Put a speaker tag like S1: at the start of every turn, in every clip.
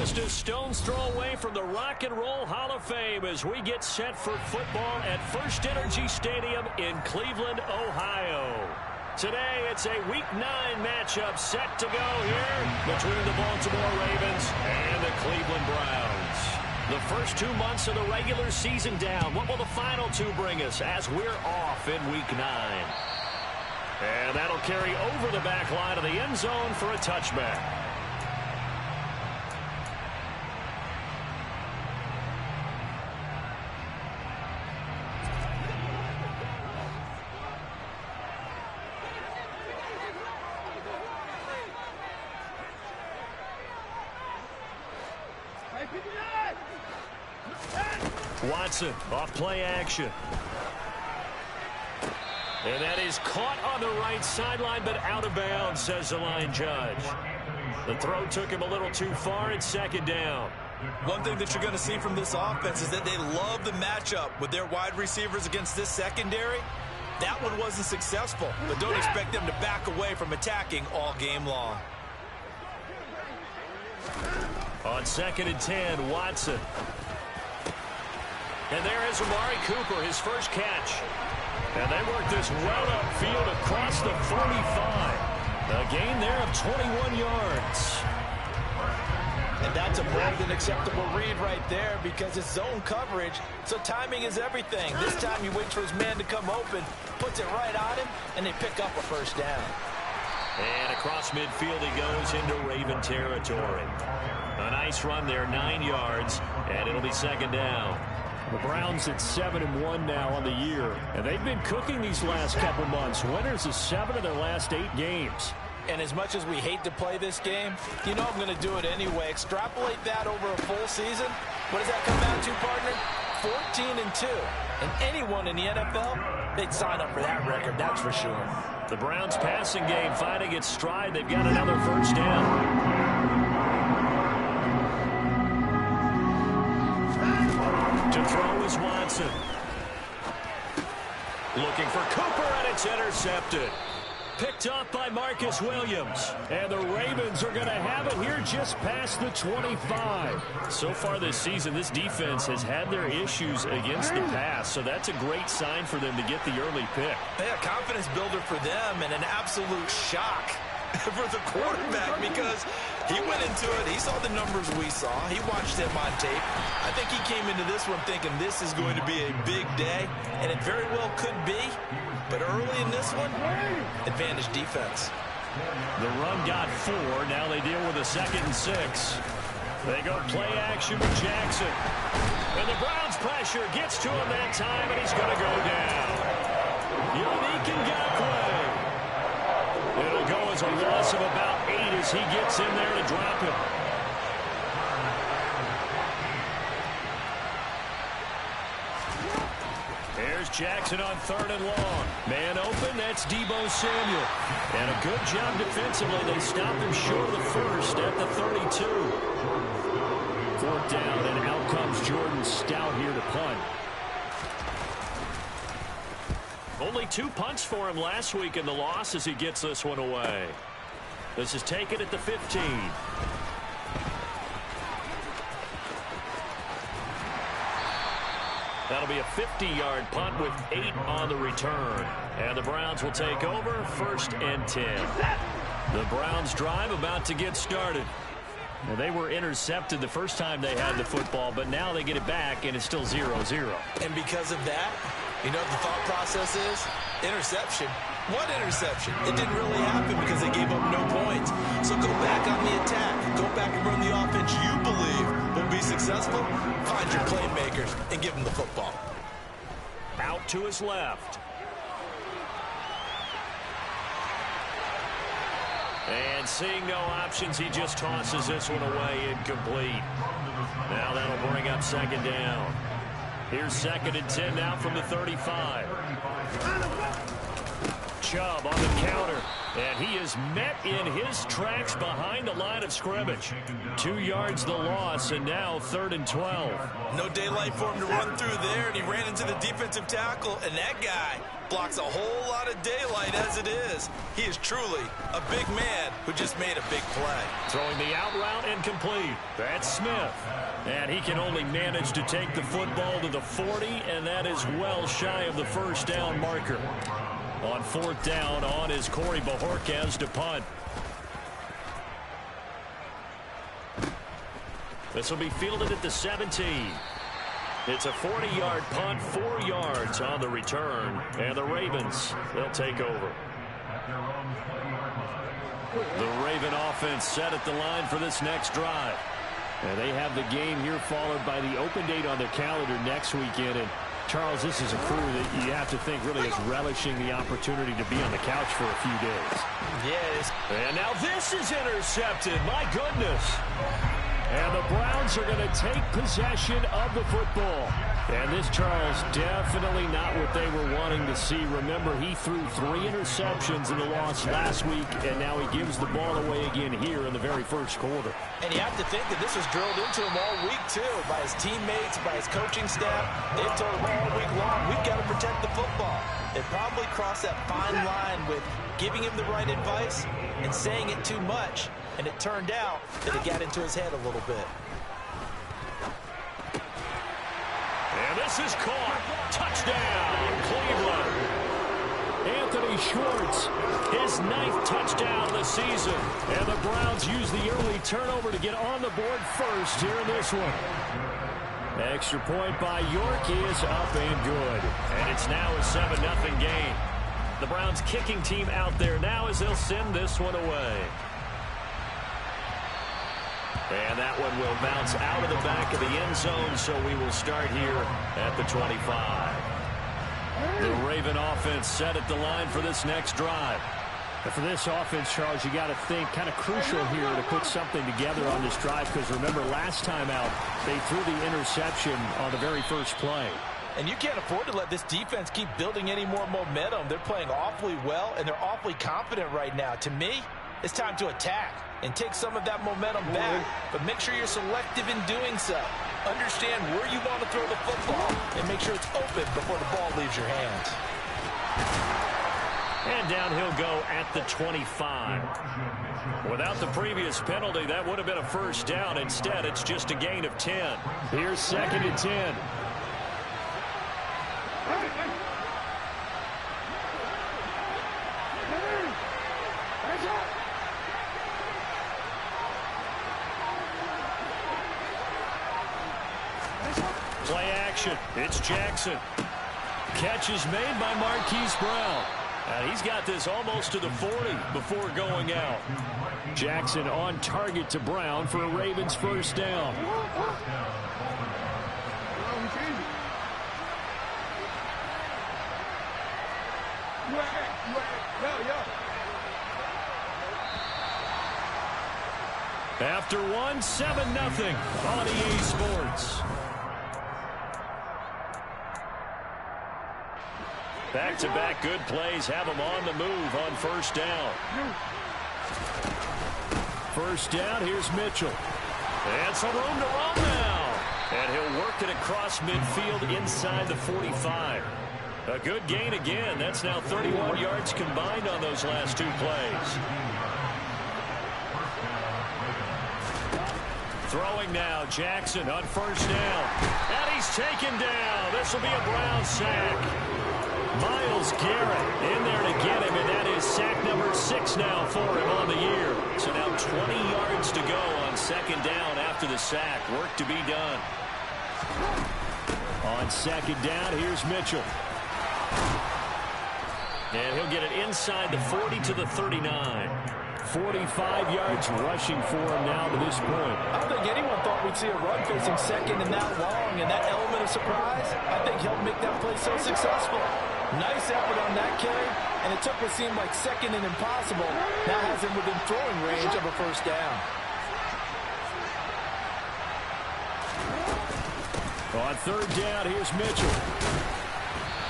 S1: just a stone's throw away from the Rock and Roll Hall of Fame as we get set for football at First Energy Stadium in Cleveland, Ohio. Today, it's a Week 9 matchup set to go here between the Baltimore Ravens and the Cleveland Browns. The first 2 months of the regular season down. What will the final 2 bring us as we're off in Week 9? And that'll carry over the back line of the end zone for a touchback. Watson off play action. And that is caught on the right sideline, but out of bounds, says the line judge. The throw took him a little too far. It's second down.
S2: One thing that you're going to see from this offense is that they love the matchup with their wide receivers against this secondary. That one wasn't successful, but don't expect them to back away from attacking all game long.
S1: On 2nd and 10, Watson. And there is Amari Cooper, his first catch. And they work this well upfield across the 45. A gain there of 21 yards.
S3: And that's a more than acceptable read right there because it's zone coverage, so timing is everything. This time he waits for his man to come open, puts it right on him, and they pick up a first down.
S1: And across midfield he goes into Raven territory. A nice run there, 9 yards, and it'll be second down.
S4: The Browns at 7-1 now on the year, and they've been cooking these last couple months. Winners of 7 of their last 8 games.
S3: And as much as we hate to play this game, you know I'm going to do it anyway. Extrapolate that over a full season. What does that come down to, partner? 14-2. And anyone in the NFL, they'd sign up for that record, that's for sure.
S1: The Browns passing game finding its stride. They've got another first down. To throw is Watson. Looking for Cooper, and it's intercepted. Picked off by Marcus Williams. And the Ravens are going to have it here just past the 25. So far this season, this defense has had their issues against the pass, so that's a great sign for them to get the early pick.
S2: Yeah, confidence builder for them and an absolute shock for the quarterback because he went into it. He saw the numbers we saw. He watched them on tape. I think he came into this one thinking this is going to be a big day, and it very well could be. But early in this one, advantage defense.
S1: The run got 4. Now they deal with a 2nd and 6. They go play action with Jackson. And the Browns pressure gets to him that time, and he's going to go down. Yannick Ngakoue. It'll go as a loss of about 8 as he gets in there to drop it. Here's Jackson on 3rd and long. Man open, that's Deebo Samuel. And a good job defensively. They stop him short of the first at the 32. 4th down, and out comes Jordan Stout here to punt. Only 2 punts for him last week in the loss as he gets this one away. This is taken at the 15. That'll be a 50-yard punt with 8 on the return. And the Browns will take over 1st and 10. The Browns drive about to get started. Well, they were intercepted the first time they had the football, but now they get it back, and it's still 0-0.
S2: And because of that, you know what the thought process is? Interception. What interception? It didn't really happen because they gave up no points. So go back on the attack. Go back and run the offense you believe will be successful. Find your playmakers and give them the football.
S1: Out to his left. And seeing no options, he just tosses this one away incomplete. Now that'll bring up 2nd down. Here's 2nd and 10 now from the 35. Chubb on the counter. And he is met in his tracks behind the line of scrimmage. 2 yards the loss, and now 3rd and 12.
S2: No daylight for him to run through there, and he ran into the defensive tackle, and that guy blocks a whole lot of daylight as it is. He is truly a big man who just made a big play.
S1: Throwing the out route and complete. That's Smith. And he can only manage to take the football to the 40, and that is well shy of the first down marker. On 4th down, on is Corey Bojorquez to punt. This will be fielded at the 17. It's a 40-yard punt, 4 yards on the return. And the Ravens, they'll take over. The Raven offense set at the line for this next drive. And they have the game here followed by the open date on their calendar next weekend. And Charles, this is a crew that you have to think really is relishing the opportunity to be on the couch for a few days.
S2: Yes.
S1: And now this is intercepted. My goodness. And the Browns are going to take possession of the football. And this, Charles, definitely not what they were wanting to see. Remember, he threw 3 interceptions in the loss last week, and now he gives the ball away again here in the very first quarter.
S3: And you have to think that this was drilled into him all week, too, by his teammates, by his coaching staff. They've told him all week long, we've got to protect the football. They probably crossed that fine line with giving him the right advice and saying it too much. And it turned out that it got into his head a little bit.
S1: And this is caught. Touchdown, Cleveland. Anthony Schwartz, his 9th touchdown of the season. And the Browns use the early turnover to get on the board first here in this one. Extra point by York is up and good. And it's now a 7-0 game. The Browns kicking team out there now as they'll send this one away. And that one will bounce out of the back of the end zone, so we will start here at the 25. The Raven offense set at the line for this next drive.
S4: And for this offense, Charles, you got to think kind of crucial here to put something together on this drive, because remember last time out, they threw the interception on the very first play.
S3: And you can't afford to let this defense keep building any more momentum. They're playing awfully well, and they're awfully confident right now. To me, it's time to attack and take some of that momentum back, but make sure you're selective in doing so. Understand where you want to throw the football and make sure it's open before the ball leaves your hands.
S1: And down he'll go at the 25. Without the previous penalty, that would have been a first down. Instead, it's just a gain of 10.
S4: Here's 2nd and 10.
S1: Play action. It's Jackson. Catch is made by Marquise Brown. And he's got this almost to the 40 before going out.
S4: Jackson on target to Brown for a Ravens first down.
S1: After one, 7-0 on EA Sports. Back-to-back good plays have him on the move on first down.
S4: First down, here's Mitchell.
S1: And some room to run now. And he'll work it across midfield inside the 45. A good gain again. That's now 31 yards combined on those last 2 plays. Throwing now, Jackson on first down. And he's taken down. This will be a Brown sack. Myles Garrett in there to get him, and that is sack number 6 now for him on the year. So now 20 yards to go on second down after the sack. Work to be done.
S4: On second down, here's Mitchell.
S1: And he'll get it inside the 40 to the 39.
S4: 45 yards rushing for him now to this point.
S3: I don't think anyone thought we'd see a run facing second and that long, and that element of surprise, I think, helped make that play so successful. Nice effort on that carry, and it took what seemed like second and impossible. Now has him within throwing range of a first down.
S4: On third down, here's Mitchell.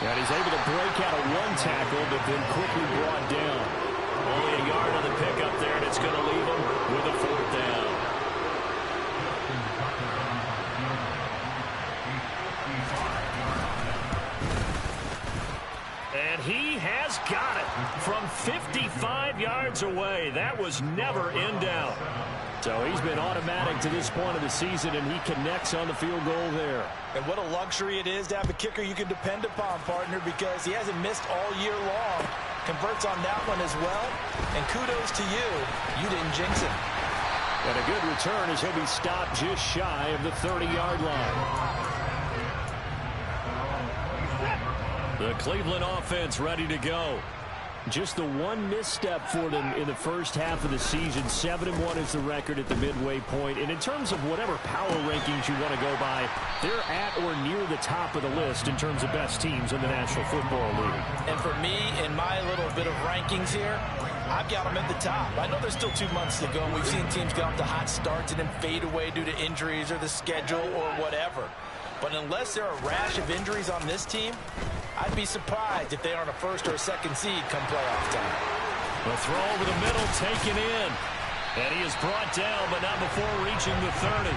S4: And he's able to break out of one tackle, but then quickly brought down.
S1: Only a yard on the pickup there, and it's going to leave them with a 4th down. And he has got it from 55 yards away. That was never in doubt. So he's been automatic to this point of the season, and he connects on the field goal there.
S3: And what a luxury it is to have a kicker you can depend upon, partner, because he hasn't missed all year long. Converts on that one as well. And kudos to you. You didn't jinx it.
S4: And a good return as he'll be stopped just shy of the 30-yard line. The Cleveland offense ready to go. Just the one misstep for them in the first half of the season. 7-1 is the record at the midway point. And in terms of whatever power rankings you want to go by, they're at or near the top of the list in terms of best teams in the National Football League.
S3: And for me, in my little bit of rankings here, I've got them at the top. I know there's still 2 months to go, and we've seen teams get off to hot starts and then fade away due to injuries or the schedule or whatever. But unless there are a rash of injuries on this team, I'd be surprised if they aren't a first or a second seed come playoff time.
S1: The throw over the middle taken in. And he is brought down, but not before reaching the 30.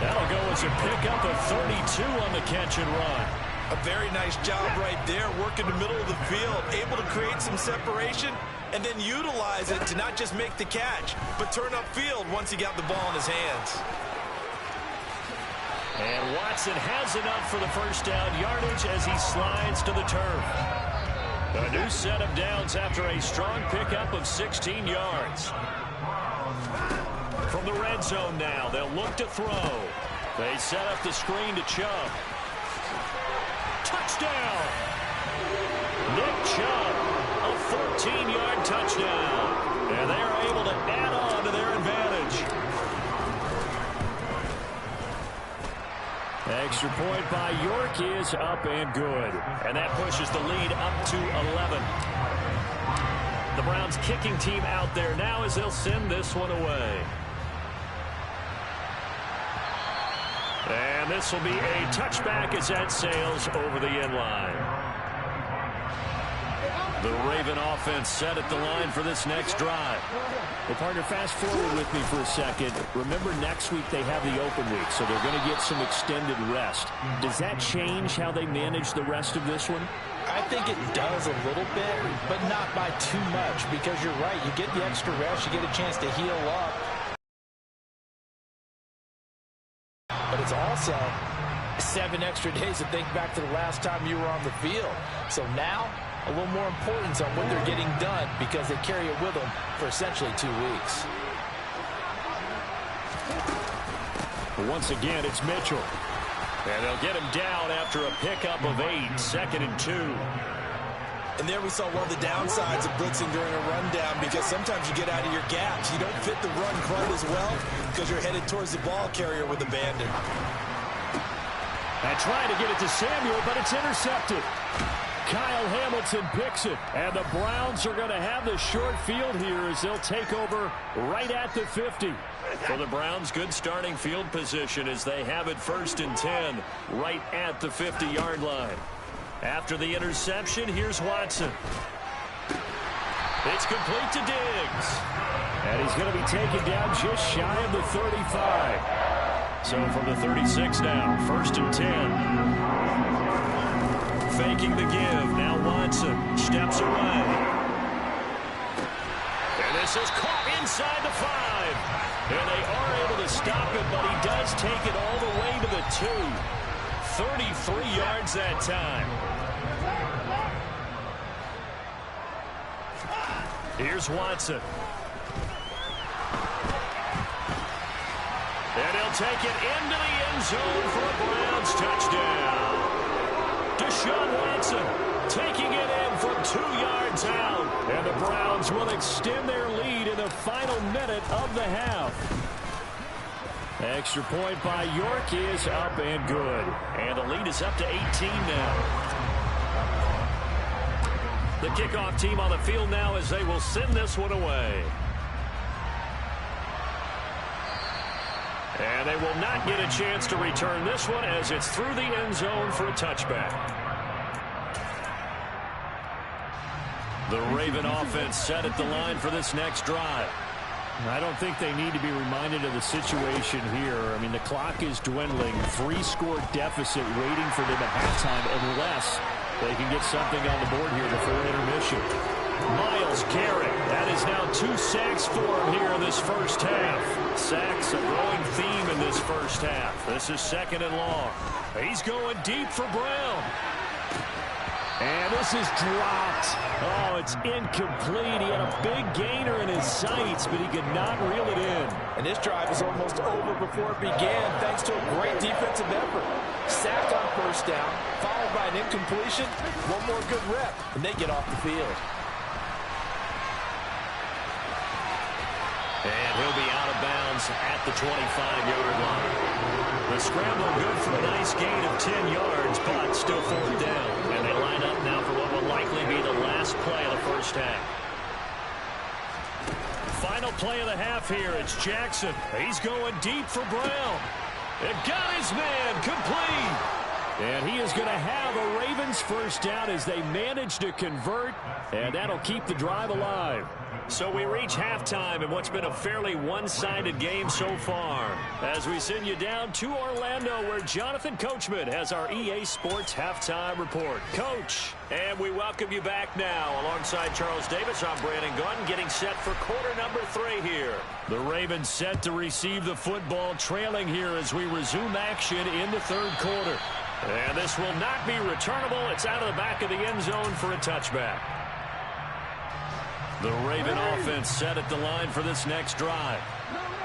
S1: That'll go as a pickup of 32 on the catch and run.
S2: A very nice job right there, working the middle of the field, able to create some separation, and then utilize it to not just make the catch, but turn upfield once he got the ball in his hands.
S1: And Watson has enough for the first down yardage as he slides to the turf. A new set of downs after a strong pickup of 16 yards. From the red zone now, they'll look to throw. They set up the screen to Chubb. Touchdown! Nick Chubb, a 14-yard touchdown. And they are able to add on to their advantage. Extra point by York is up and good. And that pushes the lead up to 11. The Browns kicking team out there now as they'll send this one away. And this will be a touchback as that sails over the end line. The Raven offense set at the line for this next drive. Well, partner, fast forward with me for a second. Remember, next week they have the open week, so they're going to get some extended rest. Does that change how they manage the rest of this one?
S3: I think it does a little bit, but not by too much, because you're right. You get the extra rest. You get a chance to heal up. But it's also 7 extra days to think back to the last time you were on the field. So now, a little more importance on what they're getting done because they carry it with them for essentially 2 weeks.
S1: Once again, it's Mitchell. And they'll get him down after a pickup of 8, 2nd and 2.
S2: And there we saw one of the downsides of blitzing during a rundown, because sometimes you get out of your gaps. You don't fit the run quite as well because you're headed towards the ball carrier with abandon.
S1: And trying to get it to Samuel, but it's intercepted. Kyle Hamilton picks it, and the Browns are going to have the short field here as they'll take over right at the 50. For the Browns, good starting field position as they have it 1st and 10 right at the 50-yard line. After the interception, here's Watson. It's complete to Diggs.
S4: And he's going to be taken down just shy of the 35.
S1: So from the 36 now, 1st and 10. Faking the give. Now Watson steps away. And this is caught inside the 5. And they are able to stop it, but he does take it all the way to the 2. 33 yards that time. Here's Watson. And he'll take it into the end zone for a Browns touchdown. Deshaun Watson taking it in from 2 yards out. And the Browns will extend their lead in the final minute of the half. Extra point by York is up and good. And the lead is up to 18 now. The kickoff team on the field now as they will send this one away. And they will not get a chance to return this one as it's through the end zone for a touchback. The Raven offense set at the line for this next drive.
S4: I don't think they need to be reminded of the situation here. I mean, the clock is dwindling. 3-score deficit waiting for them at halftime unless they can get something on the board here before intermission.
S1: Myles Garrett, that is now 2 sacks for him here in this first half. Sacks, a growing theme in this first half. This is 2nd and long. He's going deep for Brown.
S4: And this is dropped. Oh, it's incomplete. He had a big gainer in his sights, but he could not reel it in.
S3: And this drive is almost over before it began, thanks to a great defensive effort. Sacked on first down, followed by an incompletion. One more good rep, and they get off the field.
S1: And he'll be out of bounds at the 25-yard line. The scramble good for a nice gain of 10 yards, but still 4th down. And they line up now for what will likely be the last play of the first half. Final play of the half here. It's Jackson. He's going deep for Brown. And got his man complete.
S4: And he is going to have a Ravens first down as they manage to convert, and that'll keep the drive alive.
S1: So we reach halftime in what's been a fairly one-sided game so far. As we send you down to Orlando, where Jonathan Coachman has our EA Sports Halftime Report. Coach, and we welcome you back now. Alongside Charles Davis, I'm Brandon Gunn, getting set for quarter number 3 here. The Ravens set to receive the football, trailing here as we resume action in the 3rd quarter. And this will not be returnable. It's out of the back of the end zone for a touchback. The Raven offense set at the line for this next drive.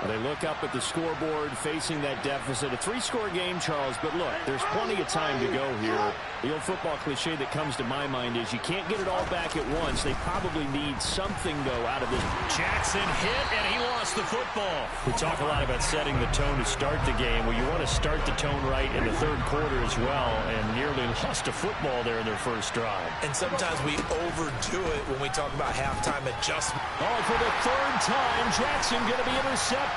S4: They look up at the scoreboard facing that deficit. A 3-score game, Charles, but look, there's plenty of time to go here. The old football cliche that comes to my mind is you can't get it all back at once. They probably need something, though, out of this.
S1: Jackson hit, and he lost the football. We talk a lot about setting the tone to start the game. Well, you want to start the tone right in the 3rd quarter as well, and nearly lost a football there in their first drive.
S2: And sometimes we overdo it when we talk about halftime adjustment.
S4: Oh, for the 3rd time, Jackson going to be intercepted.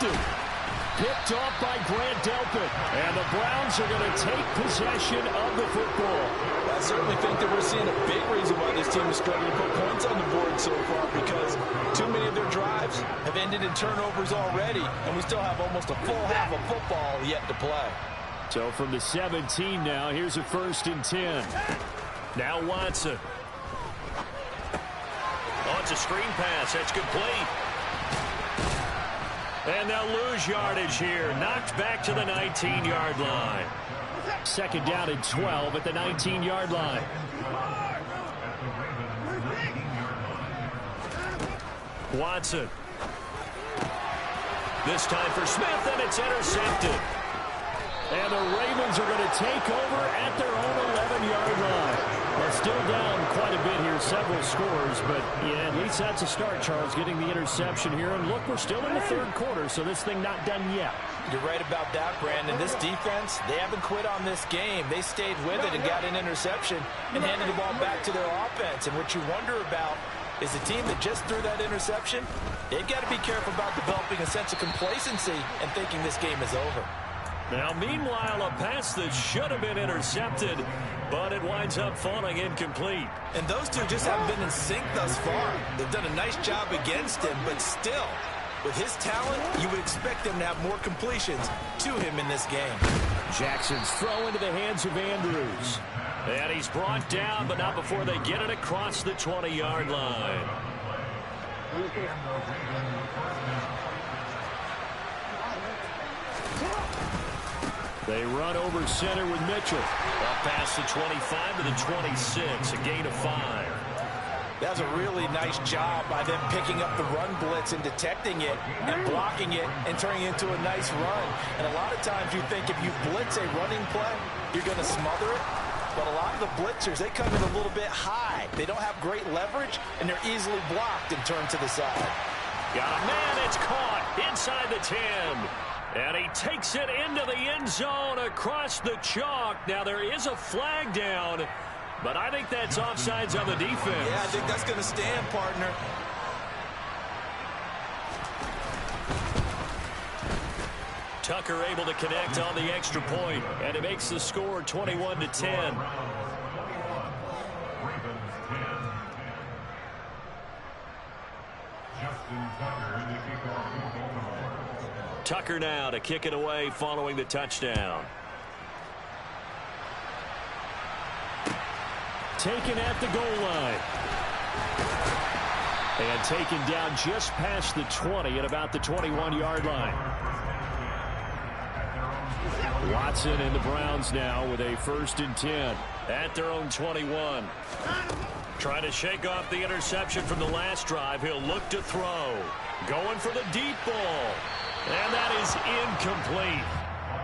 S4: Picked off by Grant Delpit. And the Browns are going to take possession of the football.
S3: I certainly think that we're seeing a big reason why this team is struggling to put points on the board so far, because too many of their drives have ended in turnovers already, and we still have almost a full half of football yet to play.
S4: So from the 17 now, here's a 1st and 10.
S1: Now Watson. Oh, it's a screen pass. That's complete. And they'll lose yardage here. Knocked back to the 19-yard line.
S4: 2nd down and 12 at the 19-yard line.
S1: Watson. This time for Smith, and it's intercepted.
S4: And the Ravens are going to take over at their own 11-yard line. They're still down quite a bit here, several scores, but yeah, at least that's a start, Charles, getting the interception here. And look, we're still in the 3rd quarter, so this thing not done yet.
S3: You're right about that, Brandon. This defense, they haven't quit on this game. They stayed with it and got an interception and handed the ball back to their offense. And what you wonder about is the team that just threw that interception, they've got to be careful about developing a sense of complacency and thinking this game is over.
S1: Now, meanwhile, a pass that should have been intercepted, but it winds up falling incomplete.
S2: And those two just haven't been in sync thus far. They've done a nice job against him, but still, with his talent, you would expect them to have more completions to him in this game.
S4: Jackson's throw into the hands of Andrews.
S1: And he's brought down, but not before they get it across the 20-yard line.
S4: They run over center with Mitchell.
S1: Up past the 25 to the 26, a gain of 5.
S3: That's a really nice job by them picking up the run blitz and detecting it and blocking it and turning it into a nice run. And a lot of times you think if you blitz a running play, you're going to smother it. But a lot of the blitzers, they come in a little bit high. They don't have great leverage, and they're easily blocked and turned to the side.
S1: Got a man, it's caught inside the 10. And he takes it into the end zone across the chalk. Now there is a flag down, but I think that's offsides on the defense.
S2: Yeah, I think that's going to stand, partner.
S1: Tucker able to connect on the extra point, and it makes the score 21-10. Tucker now to kick it away following the touchdown.
S4: Taken at the goal line. And taken down just past the 20 at about the 21-yard line. Watson and the Browns now with a 1st and 10.
S1: At their own 21. Trying to shake off the interception from the last drive. He'll look to throw. Going for the deep ball. And that is incomplete.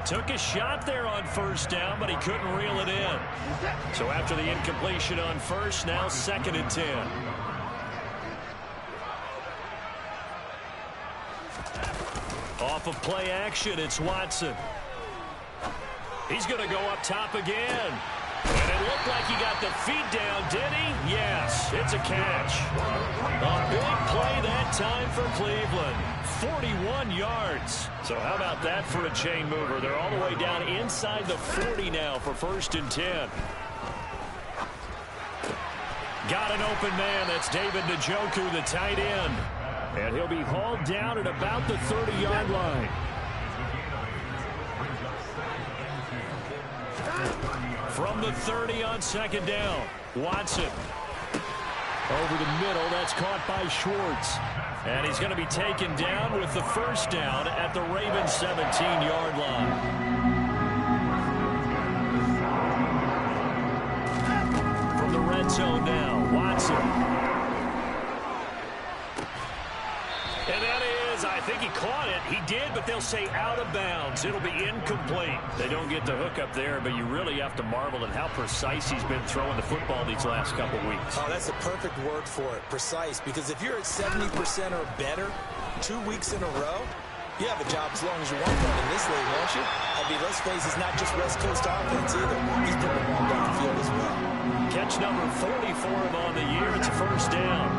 S1: Took a shot there on 1st down, but he couldn't reel it in. So after the incompletion on 1st, now 2nd and 10. Off of play action, it's Watson. He's going to go up top again. And it looked like he got the feet down, did he? Yes, it's a catch. A big play that time for Cleveland. 41 yards. So how about that for a chain mover? They're all the way down inside the 40 now for 1st and 10. Got an open man. That's David Njoku, the tight end. And he'll be hauled down at about the 30-yard line. From the 30 on 2nd down, Watson. Over the middle, that's caught by Schwartz. And he's going to be taken down with the 1st down at the Ravens' 17-yard line. From the red zone now, Watson. And that is, I think he caught it. He did, but they'll say out of bounds. It'll be incomplete. They don't get the hook up there, but you really have to marvel at how precise he's been throwing the football these last couple weeks.
S3: Oh, that's a perfect word for it, precise, because if you're at 70% or better 2 weeks in a row, you have a job as long as you want one in this league, won't you? I mean, let's face it, it's not just West Coast offense either. He's putting the ball down the field as well.
S1: Catch number 40 for him on the year. It's a 1st down.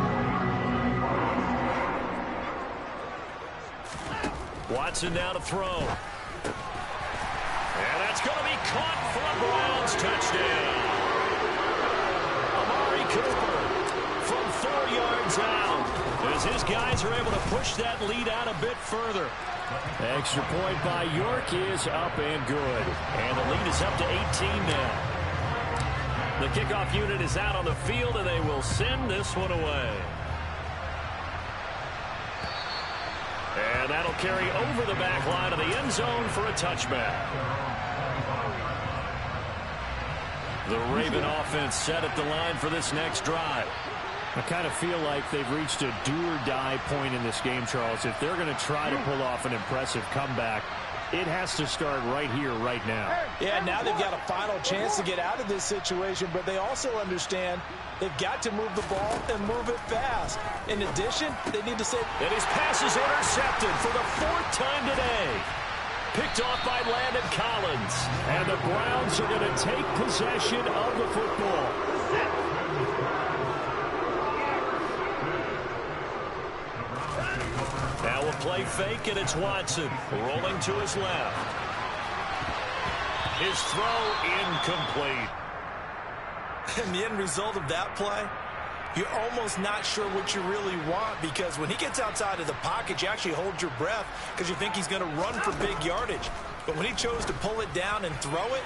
S1: Watson now to throw. And that's going to be caught for a Browns touchdown. Amari Cooper from 4 yards out as his guys are able to push that lead out a bit further.
S4: Extra point by York is up and good.
S1: And the lead is up to 18 now. The kickoff unit is out on the field, and they will send this one away. And that'll carry over the back line of the end zone for a touchback. The Raven offense set at the line for this next drive.
S4: I kind of feel like they've reached a do-or-die point in this game, Charles. If they're going to try to pull off an impressive comeback, it has to start right here, right now.
S3: Yeah, now they've got a final chance to get out of this situation, but they also understand they've got to move the ball and move it fast. In addition, they need to say...
S1: And his pass is intercepted for the 4th time today. Picked off by Landon Collins.
S4: And the Browns are going to take possession of the football.
S1: Now a play fake, and it's Watson rolling to his left. His throw incomplete.
S2: And the end result of that play, you're almost not sure what you really want, because when he gets outside of the pocket, you actually hold your breath because you think he's going to run for big yardage. But when he chose to pull it down and throw it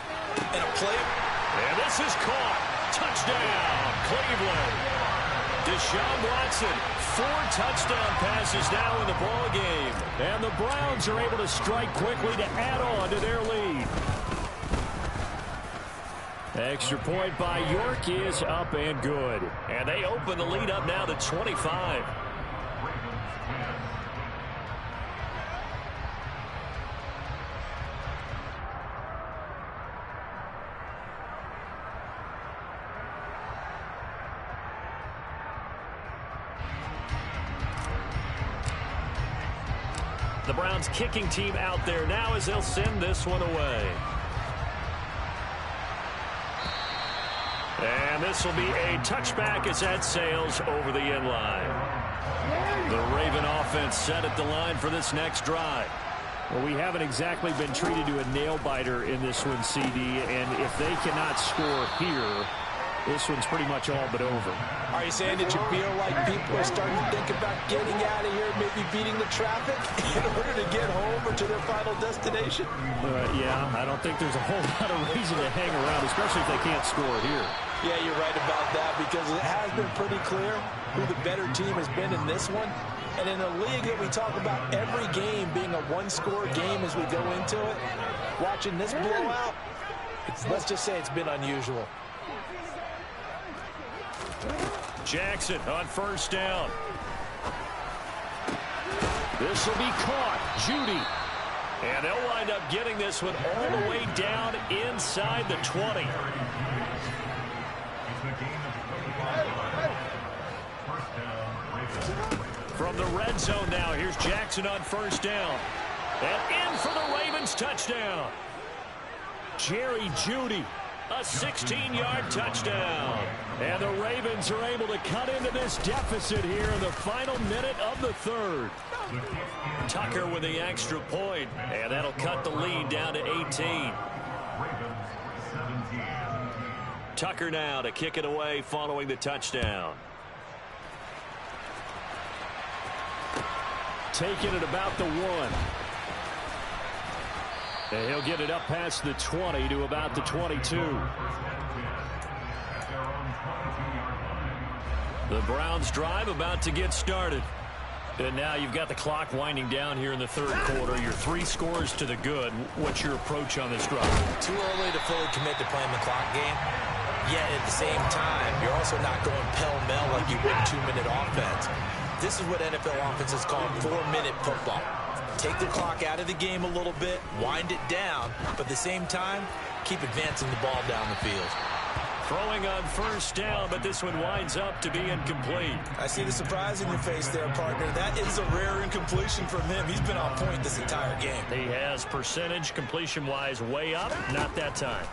S2: in a play...
S1: And this is caught. Touchdown, Cleveland. Deshaun Watson, 4 touchdown passes now in the ball game.
S4: And the Browns are able to strike quickly to add on to their lead. Extra point by York is up and good.
S1: And they open the lead up now to 25. The Browns kicking team out there now as they'll send this one away. And this will be a touchback as that sails over the end line. The Raven offense set at the line for this next drive.
S4: Well, we haven't exactly been treated to a nail-biter in this one, CD, and if they cannot score here, this one's pretty much all but over.
S3: Are you saying that you feel like people are starting to think about getting out of here, maybe beating the traffic in order to get home or to their final destination?
S4: Yeah, I don't think there's a whole lot of reason to hang around, especially if they can't score here.
S3: Yeah, you're right about that, because it has been pretty clear who the better team has been in this one. And in a league that we talk about every game being a one-score game as we go into it, watching this blowout, let's just say it's been unusual.
S1: Jackson on first down. This will be caught. Judy. And they'll wind up getting this one all the way down inside the 20. From the red zone now, here's Jackson on first down. And in for the Ravens touchdown. Jerry Judy, a 16-yard touchdown. And the Ravens are able to cut into this deficit here in the final minute of the third. Tucker with the extra point, and that'll cut the lead down to 18. Tucker now to kick it away following the touchdown. Taking it about the 1. And he'll get it up past the 20 to about the 22. The Browns drive about to get started. And now you've got the clock winding down here in the third quarter. You're 3 scores to the good. What's your approach on this drive?
S3: Too early to fully commit to playing the clock game. Yet at the same time, you're also not going pell-mell like you would 2-minute offense. This is what NFL offenses call 4-minute football. Take the clock out of the game a little bit, wind it down, but at the same time, keep advancing the ball down the field.
S1: Throwing on first down, but this one winds up to be incomplete.
S3: I see the surprise in your face there, partner. That is a rare incompletion from him. He's been on point this entire game.
S1: He has percentage completion-wise way up. Not that time.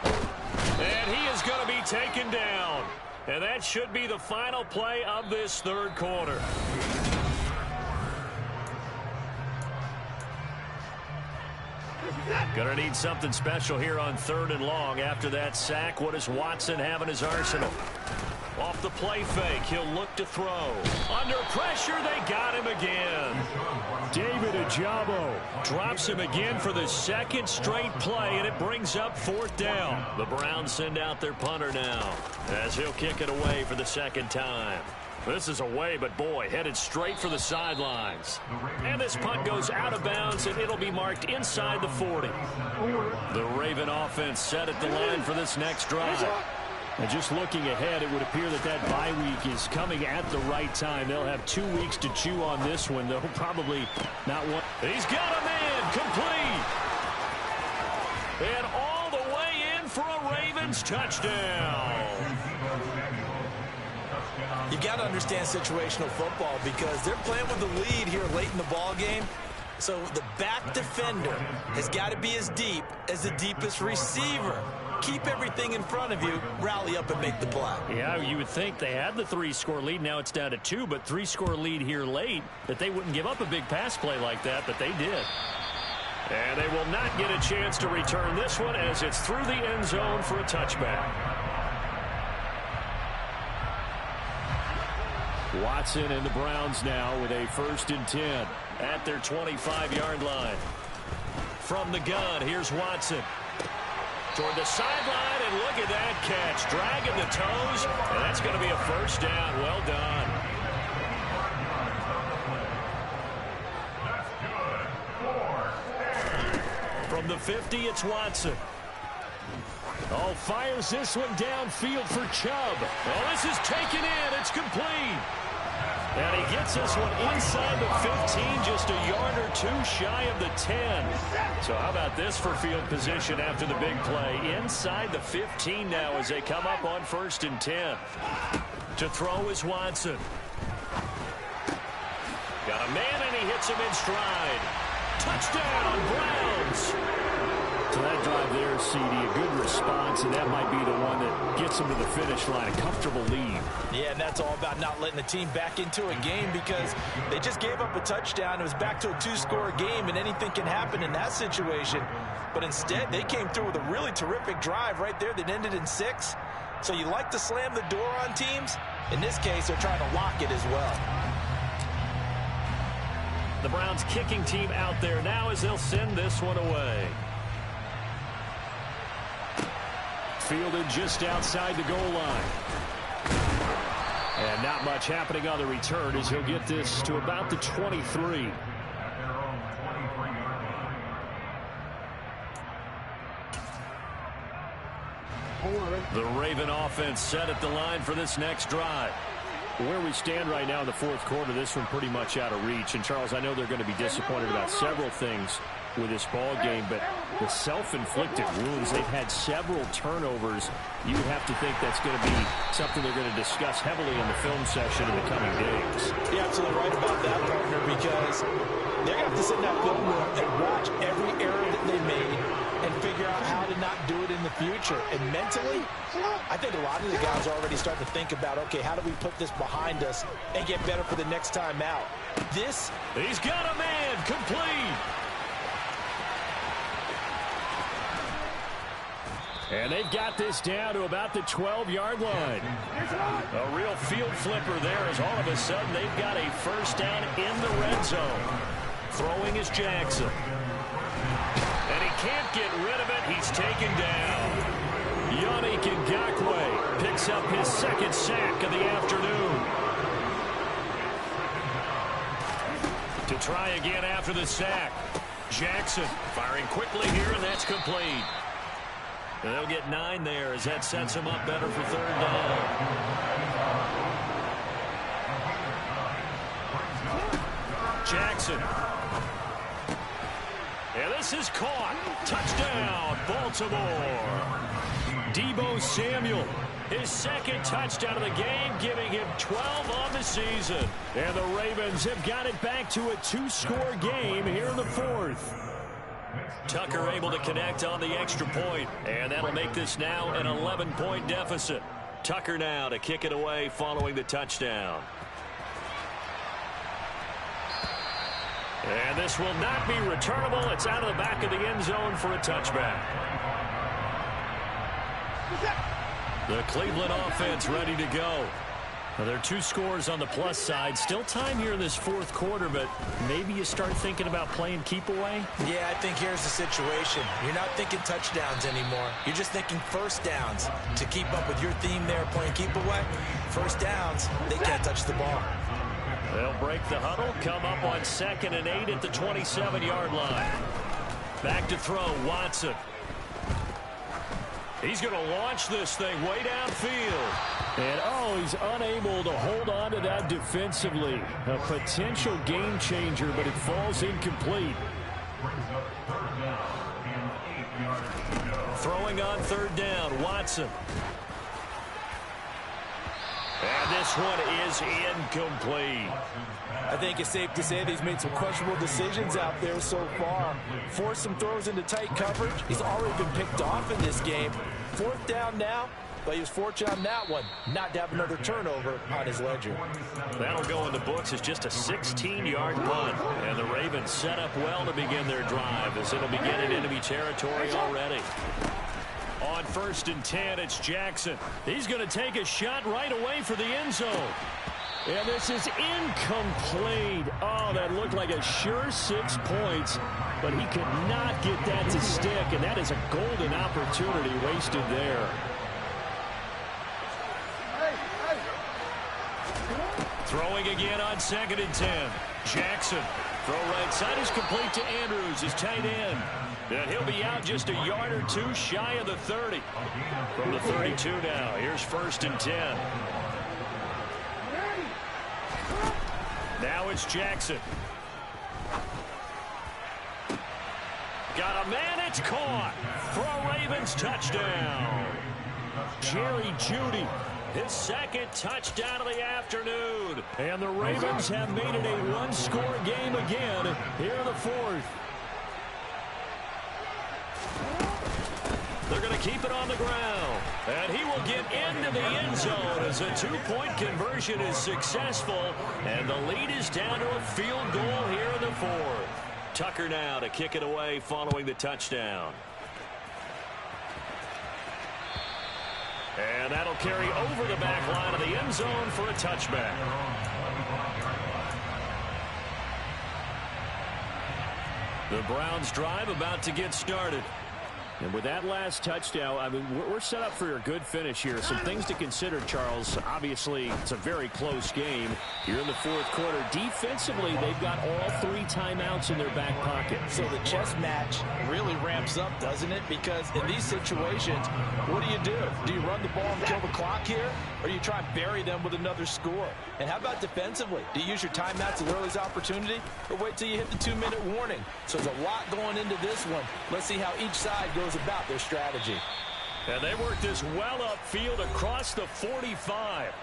S1: And he is going to be taken down. And that should be the final play of this third quarter. Going to need something special here on 3rd and long. After that sack, what does Watson have in his arsenal? Off the play fake, he'll look to throw. Under pressure, they got him again. David Ojabo drops him again for the second straight play, and it brings up 4th down. The Browns send out their punter now, as he'll kick it away for the second time. This is away, but boy, headed straight for the sidelines. And this punt goes out of bounds, and it'll be marked inside the 40. The Raven offense set at the line for this next drive. And just looking ahead, it would appear that that bye week is coming at the right time. They'll have 2 weeks to chew on this one, though probably not one. He's got a man complete. And all the way in for a Ravens touchdown.
S3: You've got to understand situational football because they're playing with the lead here late in the ball game. So the back defender has got to be as deep as the deepest receiver. Keep everything in front of you, rally up and make the play.
S1: Yeah, you would think they had the 3-score lead. Now it's down to 2, but 3-score lead here late, that they wouldn't give up a big pass play like that, but they did. And they will not get a chance to return this one as it's through the end zone for a touchback. Watson and the Browns now with a 1st and 10 at their 25-yard line. From the gun, here's Watson. Toward the sideline, and look at that catch. Dragging the toes, and that's going to be a 1st down. Well done. From the 50, it's Watson. Oh, fires this one downfield for Chubb. Oh, this is taken in. It's complete. And he gets this one inside the 15, just a yard or 2 shy of the 10. So how about this for field position after the big play? Inside the 15 now as they come up on 1st and 10. To throw is Watson. Got a man, and he hits him in stride. Touchdown, Browns.
S4: So that drive there, CD, a good response, and that might be the one that gets them to the finish line, a comfortable lead.
S3: Yeah, and that's all about not letting the team back into a game because they just gave up a touchdown. It was back to a two-score game, and anything can happen in that situation. But instead, they came through with a really terrific drive right there that ended in 6. So you like to slam the door on teams. In this case, they're trying to lock it as well.
S1: The Browns kicking team out there now as they'll send this one away. Fielded just outside the goal line. And not much happening on the return as he'll get this to about the 23. The Raven offense set at the line for this next drive. Where we stand right now in the fourth quarter, this one pretty much out of reach. And, Charles, I know they're going to be disappointed about several things with this ball game, but the self-inflicted wounds, they've had several turnovers. You would have to think that's going to be something they're going to discuss heavily in the film session in the coming days.
S3: You're absolutely right about that, partner, because they're going to have to sit in that film room and watch every error that they made and figure out how to not do it in the future. And mentally, I think a lot of the guys are already starting to think about, okay, how do we put this behind us and get better for the next time out?
S1: He's got a man complete. And they've got this down to about the 12-yard line. A real field flipper there as all of a sudden they've got a first down in the red zone. Throwing is Jackson. And he can't get rid of it. He's taken down. Yannick Ngakoue picks up his second sack of the afternoon. To try again after the sack. Jackson firing quickly here, and that's complete. And they'll get 9 there as that sets him up better for third down. Jackson. And this is caught. Touchdown, Baltimore. Deebo Samuel, his second touchdown of the game, giving him 12 on the season. And the Ravens have got it back to a 2-score game here in the fourth. Tucker able to connect on the extra point, and that'll make this now an 11-point deficit. Tucker now to kick it away following the touchdown. And this will not be returnable. It's out of the back of the end zone for a touchback. The Cleveland offense ready to go. Well, there are 2 scores on the plus side. Still time here in this fourth quarter, but maybe you start thinking about playing keep away?
S3: Yeah, I think here's the situation. You're not thinking touchdowns anymore. You're just thinking first downs. To keep up with your theme there, playing keep away, first downs, they can't touch the ball.
S1: They'll break the huddle, come up on 2nd and 8 at the 27-yard line. Back to throw, Watson. He's going to launch this thing way downfield. And, he's unable to hold on to that defensively. A potential game changer, but it falls incomplete. Throwing on third down, Watson. And this one is incomplete.
S3: I think it's safe to say that he's made some questionable decisions out there so far. Forced some throws into tight coverage. He's already been picked off in this game. Fourth down now, but he was fortunate on that one not to have another turnover on his ledger.
S1: That'll go in the books as just a 16-yard punt. And the Ravens set up well to begin their drive as it'll begin in enemy territory already. On 1st and 10, it's Jackson. He's going to take a shot right away for the end zone. And this is incomplete. Oh, that looked like a sure 6 points, but he could not get that to stick, and that is a golden opportunity wasted there. Throwing again on 2nd and 10. Jackson. Throw right side is complete to Andrews, his tight end. And he'll be out just a yard or 2 shy of the 30. From the 32 now, here's 1st and 10. Now it's Jackson. Got a man, it's caught. For a Ravens touchdown. Jerry Jeudy, his second touchdown of the afternoon. And the Ravens have made it a 1-score game again here in the fourth. keep it on the ground. And he will get into the end zone as a two-point conversion is successful. And the lead is down to a field goal here in the fourth. Tucker now to kick it away following the touchdown. And that'll carry over the back line of the end zone for a touchback. The Browns drive about to get started. And with that last touchdown, I mean, we're set up for a good finish here. Some things to consider, Charles. Obviously, it's a very close game. You're in the fourth quarter. Defensively, they've got all 3 timeouts in their back pocket.
S3: So the chess match really ramps up, doesn't it? Because in these situations, what do? Do you run the ball and kill the clock here? Or do you try and bury them with another score? And how about defensively? Do you use your timeouts at early's opportunity? Or wait till you hit the 2-minute warning? So there's a lot going into this one. Let's see how each side goes about their strategy.
S1: And they work this well upfield across the 45.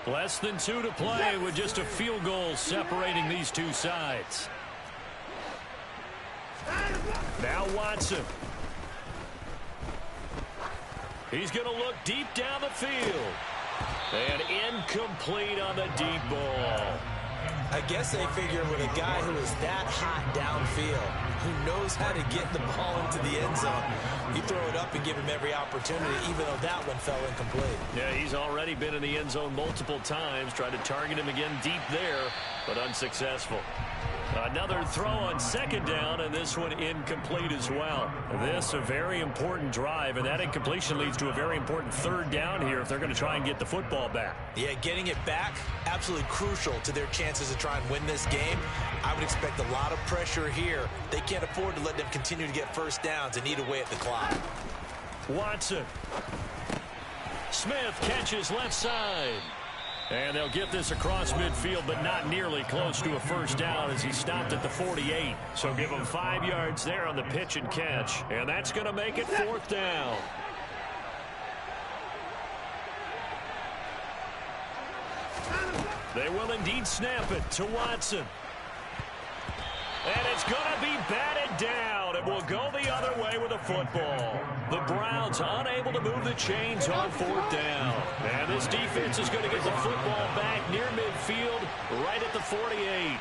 S1: Less than 2 to play with just a field goal separating these two sides. Now Watson. He's going to look deep down the field. And incomplete on the deep ball.
S2: I guess they figure with a guy who is that hot downfield, who knows how to get the ball into the end zone, you throw it up and give him every opportunity, even though that one fell incomplete.
S1: Yeah, he's already been in the end zone multiple times. Tried to target him again deep there, but unsuccessful. Another throw on second down, and this one incomplete as well. This a very important drive, and that incompletion leads to a very important third down here if they're going to try and get the football back.
S2: Yeah, getting it back, absolutely crucial to their chances to try and win this game. I would expect a lot of pressure here. They can't afford to let them continue to get first downs and eat away at the clock.
S1: Watson. Smith catches left side. And they'll get this across midfield, but not nearly close to a first down as he stopped at the 48. So give him 5 yards there on the pitch and catch. And that's going to make it fourth down. They will indeed snap it to Watson. And it's going to be batted down. It will go the other way with a football. The Browns unable to move the chains on fourth down. And this defense is going to get the football back near midfield, right at the 48.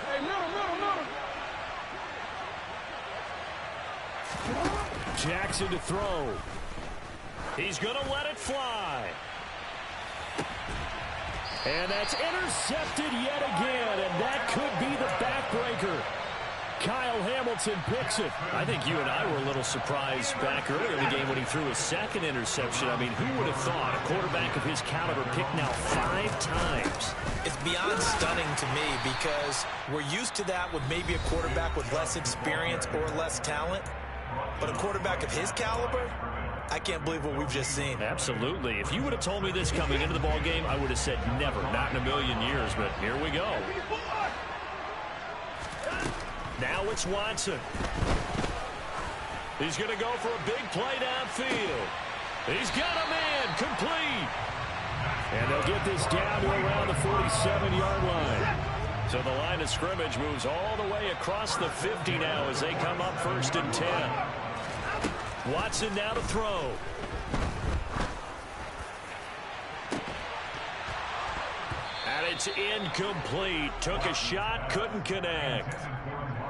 S5: Hey, middle.
S1: Jackson to throw. He's going to let it fly. And that's intercepted yet again, and that could be the backbreaker. Kyle Hamilton picks it. I think you and I were a little surprised back earlier in the game when he threw his second interception. I mean, who would have thought a quarterback of his caliber picked now 5 times?
S2: It's beyond stunning to me because we're used to that with maybe a quarterback with less experience or less talent. But a quarterback of his caliber, I can't believe what we've just seen.
S1: Absolutely. If you would have told me this coming into the ball game, I would have said never, not in a million years, but here we go. Now it's Watson. He's going to go for a big play downfield. He's got a man complete. And they'll get this down to around the 47-yard line. So the line of scrimmage moves all the way across the 50 now as they come up 1st and 10. Watson now to throw. And it's incomplete. Took a shot, couldn't connect.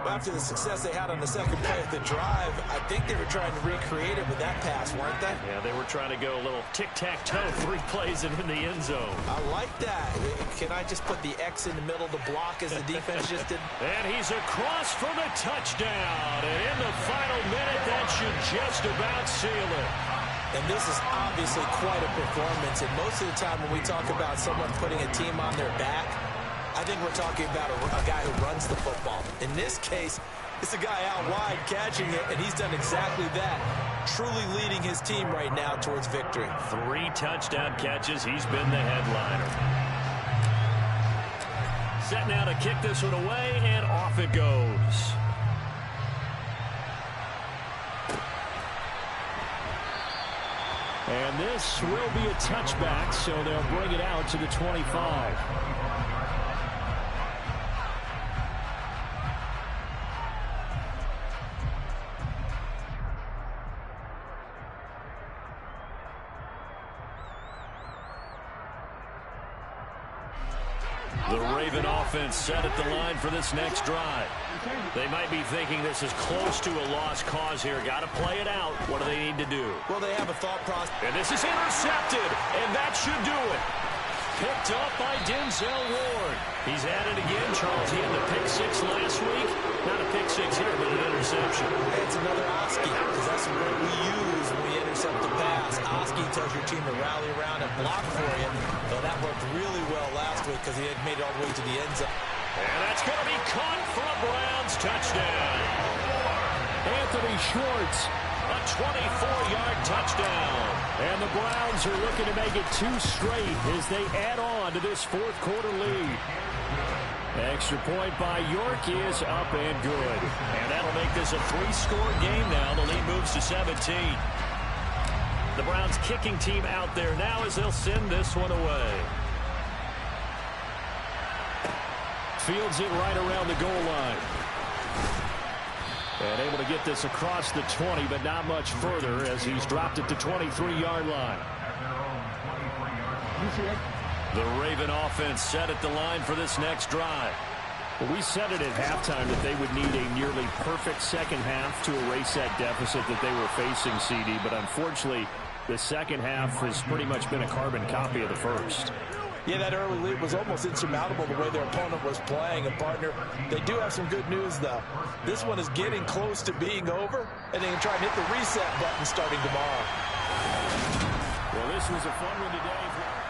S2: After the success they had on the second play of the drive, I think they were trying to recreate it with that pass, weren't they?
S1: Yeah, they were trying to go a little tic-tac-toe, 3 plays and in the end zone.
S2: I like that. Can I just put the X in the middle of the block as the defense just did?
S1: And he's across for the touchdown. And in the final minute, that should just about seal it.
S2: And this is obviously quite a performance. And most of the time when we talk about someone putting a team on their back, I think we're talking about a guy who runs the football. In this case, it's a guy out wide catching it, and he's done exactly that, truly leading his team right now towards victory.
S1: 3 touchdown catches. He's been the headliner. Set now to kick this one away, and off it goes. And this will be a touchback, so they'll bring it out to the 25. The Raven offense set at the line for this next drive. They might be thinking this is close to a lost cause here. Got to play it out. What do they need to do?
S3: Well, they have a thought process.
S1: And this is intercepted, and that should do it. Picked up by Denzel Ward. He's at it again. Charles, he had the pick six last week. Not a pick six here, but an interception.
S3: It's another Oski, because that's the word we use when we intercept the pass. Oski tells your team to rally around and block for you. So that worked really well last week because he had made it all the way to the end zone.
S1: And that's going to be caught for a Browns touchdown. Anthony Schwartz, a 24-yard touchdown. And the Browns are looking to make it 2 straight as they add on to this fourth quarter lead. Extra point by York is up and good. And that'll make this a 3-score game now. The lead moves to 17. The Browns kicking team out there now as they'll send this one away. Fields it right around the goal line. And able to get this across the 20, but not much further as he's dropped it to 23-yard line. The Raven offense set at the line for this next drive. Well, we said it at halftime that they would need a nearly perfect second half to erase that deficit that they were facing, CD. But unfortunately, the second half has pretty much been a carbon copy of the first.
S3: Yeah, that early lead was almost insurmountable the way their opponent was playing. And, partner, they do have some good news, though. This one is getting close to being over, and they can try and hit the reset button starting tomorrow.
S1: Well, this was a fun one today.